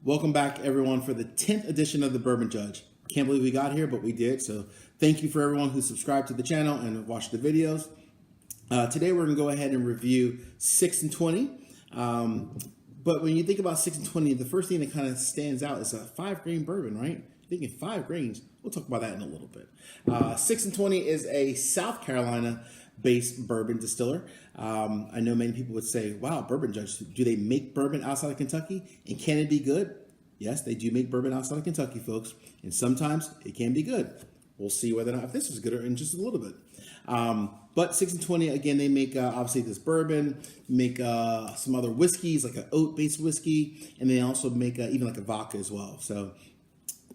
Welcome back, everyone, for the 10th edition of the Bourbon Judge. Can't believe we got here, but we did. So thank you for everyone who subscribed to the channel and watched the videos. Today we're going to go ahead and review 6 and 20. But when you think about 6 and 20, the first thing that kind of stands out is a 5-grain bourbon, right? Thinking 5 grains. We'll talk about that in a little bit. 6 and 20 is a South Carolina-based bourbon distiller. I know many people would say, wow, Bourbon Judge, do they make bourbon outside of Kentucky? And can it be good? Yes, they do make bourbon outside of Kentucky, folks. And sometimes it can be good. We'll see whether or not if this is good in just a little bit. But 6 and 20, again, they make obviously this bourbon, make some other whiskeys, like an oat-based whiskey, and they also make even like a vodka as well. So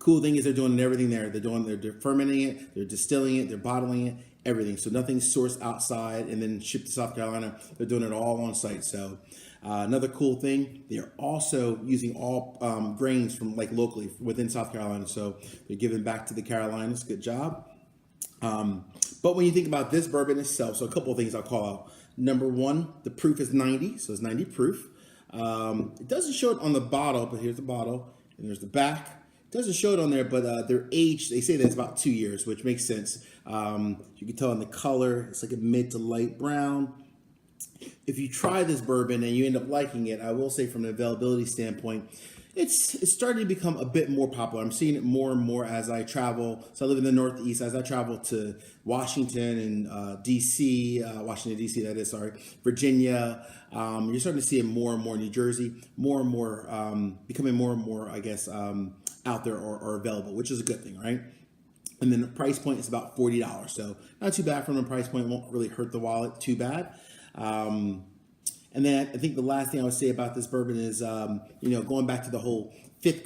cool thing is they're doing everything there. They're fermenting it, they're distilling it, they're bottling it, everything. So nothing's sourced outside and then shipped to South Carolina. They're doing it all on site. So another cool thing, they are also using all grains from like locally within South Carolina. So they're giving back to the Carolinas. Good job. But when you think about this bourbon itself, so a couple of things I'll call out. Number one, the proof is 90, so it's 90 proof. It doesn't show it on the bottle, but here's the bottle, and there's the back. It doesn't show it on there, but their age, they say that it's about 2 years, which makes sense. You can tell in the color, it's like a mid to light brown. If you try this bourbon and you end up liking it, I will say from an availability standpoint, it's starting to become a bit more popular. I'm seeing it more and more as I travel. So I live in the Northeast. As I travel to Washington and D.C., Washington, D.C., that is, sorry, Virginia, you're starting to see it more and more. New Jersey, more and more, becoming more and more, I guess, out there or available, which is a good thing, right? And then the price point is about $40. So not too bad from the price point. Won't really hurt the wallet too bad. And then I think the last thing I would say about this bourbon is, going back to the whole fifth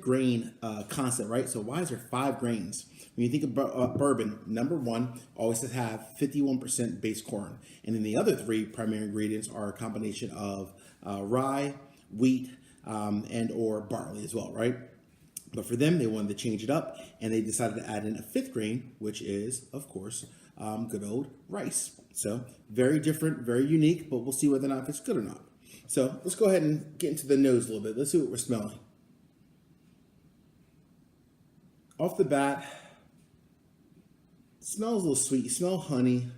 grain concept, right? So why is there 5 grains? When you think of bourbon, number one, always to have 51% base corn. And then the other 3 primary ingredients are a combination of rye, wheat, and or barley as well, right? But for them, they wanted to change it up, and they decided to add in a 5th grain, which is, of course, good old rice. So very different, very unique, but we'll see whether or not if it's good or not. So let's go ahead and get into the nose a little bit. Let's see what we're smelling. Off the bat, it smells a little sweet. You smell honey,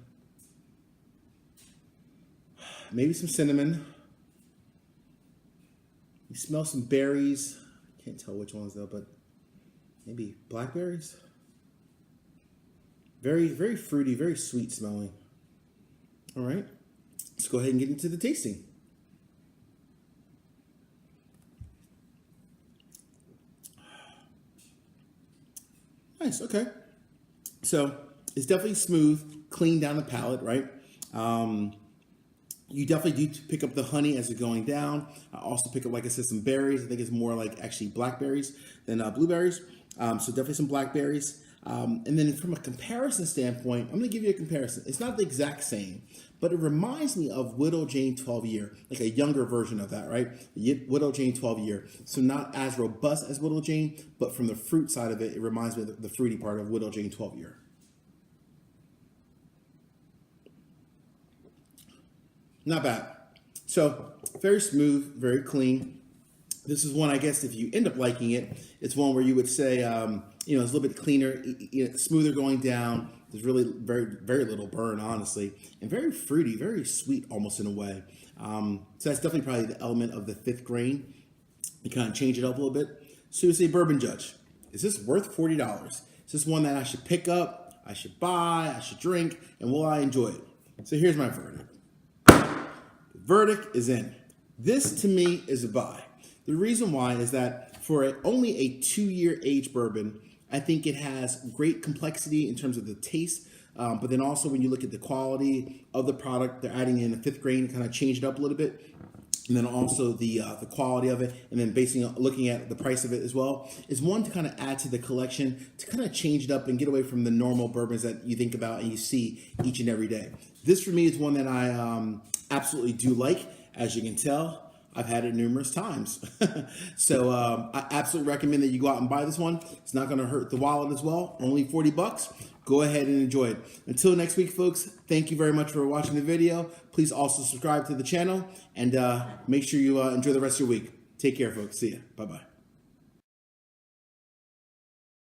maybe some cinnamon. You smell some berries. Can't tell which ones though, but maybe blackberries. Very, very fruity, very sweet smelling. All right, let's go ahead and get into the tasting. Nice, okay. So it's definitely smooth, clean down the palate, right? You definitely do pick up the honey as you're going down. I also pick up, like I said, some berries. I think it's more like actually blackberries than blueberries. So definitely some blackberries. And then from a comparison standpoint, I'm going to give you a comparison. It's not the exact same, but it reminds me of Widow Jane 12 Year, like a younger version of that, right? Widow Jane 12 Year. So not as robust as Widow Jane, but from the fruit side of it, it reminds me of the fruity part of Widow Jane 12 Year. Not bad. So very smooth, very clean. This is one, I guess, if you end up liking it, it's one where you would say, it's a little bit cleaner, smoother going down. There's really very, very little burn, honestly, and very fruity, very sweet almost in a way. So that's definitely probably the element of the 5th grain. You kind of change it up a little bit. So you say, Bourbon Judge, is this worth $40? Is this one that I should pick up, I should buy, I should drink, and will I enjoy it? So here's my verdict. The verdict is in. This, to me, is a buy. The reason why is that for only a 2-year age bourbon, I think it has great complexity in terms of the taste, but then also when you look at the quality of the product, they're adding in a 5th grain to kind of change it up a little bit, and then also the quality of it, and then looking at the price of it as well, is one to kind of add to the collection, to kind of change it up and get away from the normal bourbons that you think about and you see each and every day. This for me is one that I absolutely do like, as you can tell. I've had it numerous times. So I absolutely recommend that you go out and buy this one. It's not going to hurt the wallet as well. Only $40. Go ahead and enjoy it. Until next week, folks, thank you very much for watching the video. Please also subscribe to the channel and make sure you enjoy the rest of your week. Take care, folks. See ya. Bye-bye.